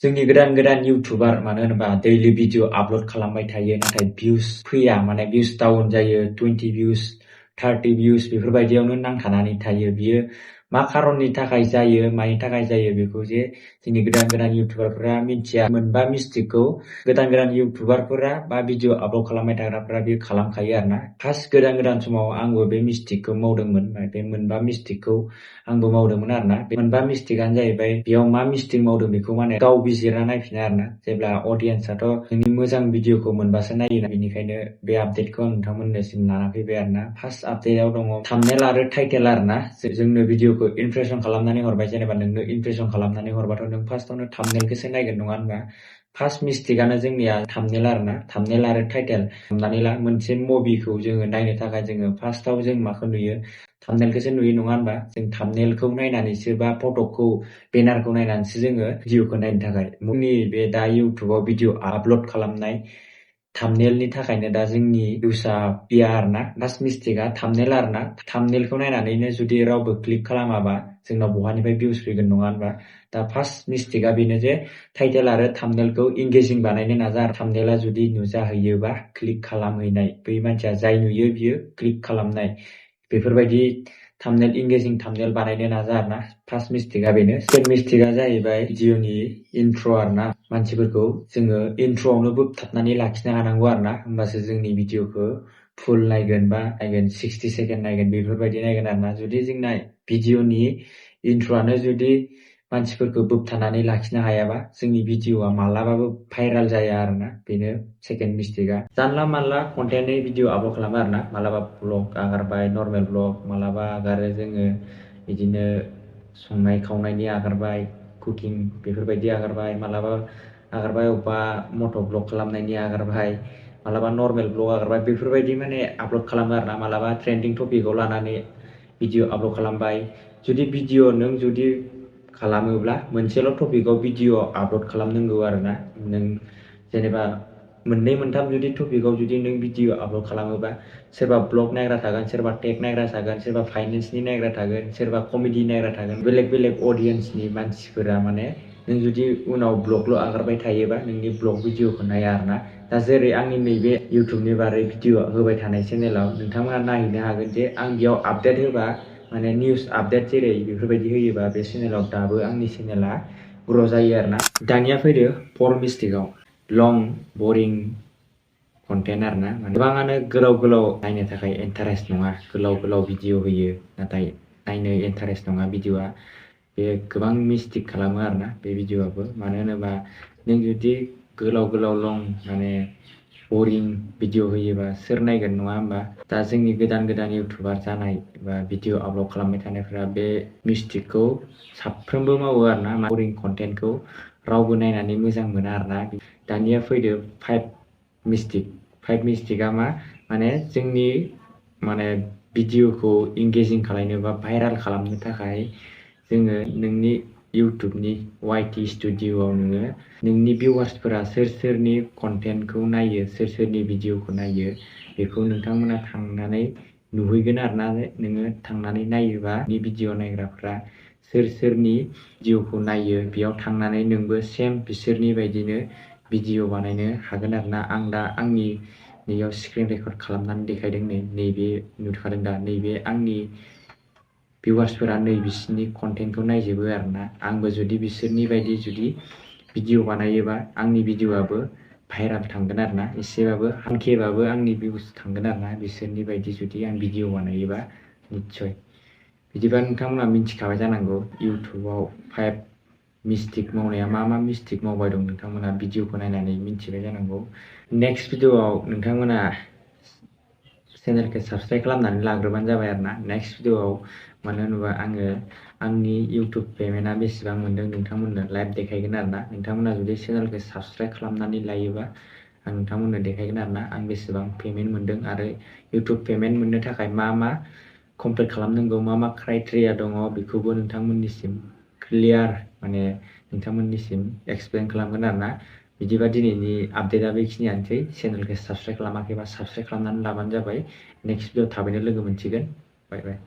जोंनि गोदान गोदान इउटुबार मानो होनोबा दैलि भिडिअ आपल'ड खालामबाय थायो नाथाय भिउस फैया माने भिउस डाउन जायो 20 भिउस 30 भिउस बेफोरबायदियावनो नांथानानै थायो बियो मा खारननि थाखाय जायो मानि थाखाय जायो बेखौ जे जोंनि गोदान गोदान इउटुबारफोरा मिथिया मोनबा मिस्टेकखौ गोदान गोदान इउटुबारफोरा बा भिडिअ आपल'ड खालामबाय थाग्राफोरा बे खालामखायो आरोना फार्स्ट गोदान गोदान समाव आंबो बे मिस्टेकखौ मावदोंमोन बे मोनबा मिस्टेकखौ आंबो मावदोंमोन आरोना बे मोनबा मिस्टेकआनो जाहैबाय बेयाव मा मिस्टेक मावदों बेखौ माने गाव बिजिरना नायफिना आरोना जेब्ला अडियेन्सआथ' नोंनि मोजां भिडिअखौ मोनबासो नायोना बेनिखायनो बे आपडेटखौ आं नोंथांमोननिसिम लाना फैबाय आरोना फार्स्ट आपडेटआव दङ थाम्बनेल आरो टाइटेल आरोना जोंनो भिडिअखौ इमप्रेसन खालामनानै हरबाय जेनेबा नोंनो इमप्रेसन खालामनानै हरबाथ' नों फार्स्टआवनो थाम्बनेलखौसो नायगोन नङा होनबा फार्स्ट मिस्टेकआनो जोंनिया थाम्बनेल आरोना थाम्बनेल आरो टाइटेल हमनानै ला मोनसे मुभिखौ जोङो नायनो थाखाय जोङो फार्स्टआव जों माखौ नुयो थाम्बनेलखौसो नुयो नङा होनबा जों थाम्बनेलखौ नायनानैसो बा फटकखौ बेनारखौ नायनानैसो जोङो भिडिअखौ नायनो थाखाय जोंनि बे दा इउटुबाव भिडिअ आपल'ड खालामनाय थाम्बनेलनि थाखायनो दा जोंनि भिउसआ फैया आरोना फार्स्ट मिस्टेकआ थाम्बनेल आरोना थाम्बनेलखौ नायनानैनो जुदि रावबो क्लिक खालामाबा जोंनाव बहानिफ्राय भिउस फैगोन नङा होनबा दा फार्स्ट मिस्टेकआ बेनो जे टाइटेल आरो थाम्बनेलखौ इंगेजिं बानायनो नाजा थाम्बनेला जुदि नुजाहैयोबा क्लिक खालामहैनाय बै मानसिया जाय नुयो बियो क्लिक खालामनाय बेफोरबायदि थाम्बनेल इंगेजिं थाम्बनेल बानायनो नाजा आरोना फार्स्ट मिस्टेकआ बेनो सेकेन्ड मिस्टेकआ जाहैबाय भिडिअनि इन्ट्र आरोना मानसिफोरखौ जोङो इन्ट्रआवनो बोबथाबनानै लाखिनो हानांगौ आरोना होमबासो जोंनि भिडिअखौ फुल नायगोन बा नायगोन 60 सेकेन्ड नायगोन बेफोरबायदि नायगोन आरोना जुदि जोंना भिडिअनि इन्ट्रआनो जुदि मानसिफोरखौ बोबथानानै लाखिनो हायाबा जोंनि भिडिअआ मालाबाबो भाइराल जाया आरोना बेनो सेकेन्ड मिस्टेकआ जानला मानला कन्टेन्टनि भिडिअ आपल'ड खालामो आरोना मालाबा ब्लग आगारबाय नर्मेल ब्लग मालाबा आगारो जोङो बिदिनो संनाय खावनायनि आगारबाय कुकिं बेफोरबायदि आगारबाय मालाबा आगारबाय अबेबा मट' ब्लग खालामनायनि आगारबाय मालाबा नर्मेल ब्लग आगारबाय बेफोरबायदि माने आपल'ड खालामो आरोना मालाबा ट्रेन्डिं टपिकआव लानानै भिडिअ आपल'ड खालामबाय जुदि भिडिअ नों जुदि खालामोब्ला मोनसेल' टपिकआव भिडिअ आपल'ड खालामनांगौ आरोना नों जेनेबा मोननै मोनथाम जुदि टपिकआव जुदि नों भिडिअ आपल'ड खालामोबा सोरबा ब्लग नायग्रा थागोन सोरबा टेक नायग्रा थागोन सोरबा फाइनेन्सनि नायग्रा थागोन सोरबा कमेडि नायग्रा थागोन बेलेग बेलेग अडियेन्सनि मानसिफोरा माने नों जुदि उनाव ब्लगल' आगारबाय थायोबा नोंनि ब्लग भिडिअखौ नाया आरोना दा जेरै आंनि नैबे इउटुबनि बारै भिडिअ होबाय थानाय चेनेलाव नोंथांमोना नायहैनो हागोन जे आं बेयाव आपडेट होबा माने निउस आपडेट जेरै बेफोरबायदि होयोबा बे चेनेलाव दाबो आंनि चेनेला ग्र' जायो आरोना दानिया फैदो फर मिस्टेकआव लं बरिं कन्टेन्ट आरोना गोबाङानो गोलाव गोलाव नायनो थाखाय इन्टारेस्ट नङा गोलाव गोलाव भिडिअ होयो नाथाय नायनो इन्टारेस्ट नङा भिडिअआ बे गोबां मिस्टेक खालामो आरोना बे भिडिअआबो मानो होनोबा नों जुदि गोलाव गोलाव लं माने बरिं भिडिअ होयोबा सोर नायगोन नङा होमबा दा जोंनि गोदान गोदान इउटुबार जानाय बा भिडिअ आपल'ड खालामबाय थानायफ्रा बे मिस्टेकखौ साफ्रोमबो मावो आरोना बरिं कन्टेन्टखौ रावबो नायनानै मोजां मोना आरोना दानिया फैदो फाइभ मिस्टेकआ मा माने जोंनि माने भिडिअखौ इंगेजिं खालामनो बा भाइराल खालामनो थाखाय जोङो नोंनि इउटुबनि वाइटि स्टुडिअ'आव नोङो नोंनि भिउवार्सफोरा सोर सोरनि कन्टेन्टखौ नायो सोर सोरनि भिडिअखौ नायो बेखौ नोंथांमोना थांनानै नुहैगोन आरोना नोङो थांनानै नायोबा नि भिडिअ नायग्राफ्रा सोर सोरनि भिडिअखौ नायो बेयाव थांनानै नोंबो सेम बिसोरनि बायदिनो भिडिअ बानायनो हागोन आरोना आं दा आंनि नैयाव स्क्रिन रेकर्ड खालामनानै देखायदों नैबे नुखादों दा नैबे आंनि भिउवार्सफोरा नै बिसोरनि कन्टेन्टखौ नायजोबो आरोना आंबो जुदि बिसोरनि बायदि जुदि भिडिअ बानायोबा आंनि भिडिअआबो भाइराल थांगोन आरोना एसेबाबो हांखेबाबो आंनि भिउस थांगोन आरोना बिसोरनि बायदि जुदि आं भिडिअ बानायोबा निस्सय बिदिबा नोंथांमोना मिथिखाबाय जानांगौ इउटुबाव 5 मिस्टेक मावनाया मा मिस्टेक मावबाय दं नोंथांमोना भिडिअखौ नायनानै मिथिबाय जानांगौ नेक्स्ट भिडिअआव नोंथांमोना चेनेलखौ साबस्क्राइब खालामनानै लाग्रोबानो जाबाय आरोना नेक्स्ट भिडिअआव मानो होनोबा आङो आंनि इउटुब पेमेन्टआ बेसेबां मोन्दों नोंथांमोननो लाइभ देखायगोन आरोना नोंथांमोना जुदि चेनेलखौ साबस्क्राइब खालामनानै लायोबा आं नोंथांमोननो देखायगोन आरोना आं बेसेबां पेमेन्ट मोन्दों आरो इउटुब पेमेन्ट मोननो थाखाय मा कमप्लिट खालामनांगौ मा क्राइटेरिया दङ बेखौबो नोंथांमोननिसिम क्लियार माने नोंथांमोननिसिम एक्सप्लेन खालामगोन आरोना बिदिबा दिनैनि आपडेटआ बेखिनियानोसै चेनेलखौ साबस्क्राइब खालामाखैबा साबस्क्राइब खालामनानै लाबानो जाबाय नेक्स्ट भिडिअ थाबैनो लोगो मोनसिगोन बाय बाय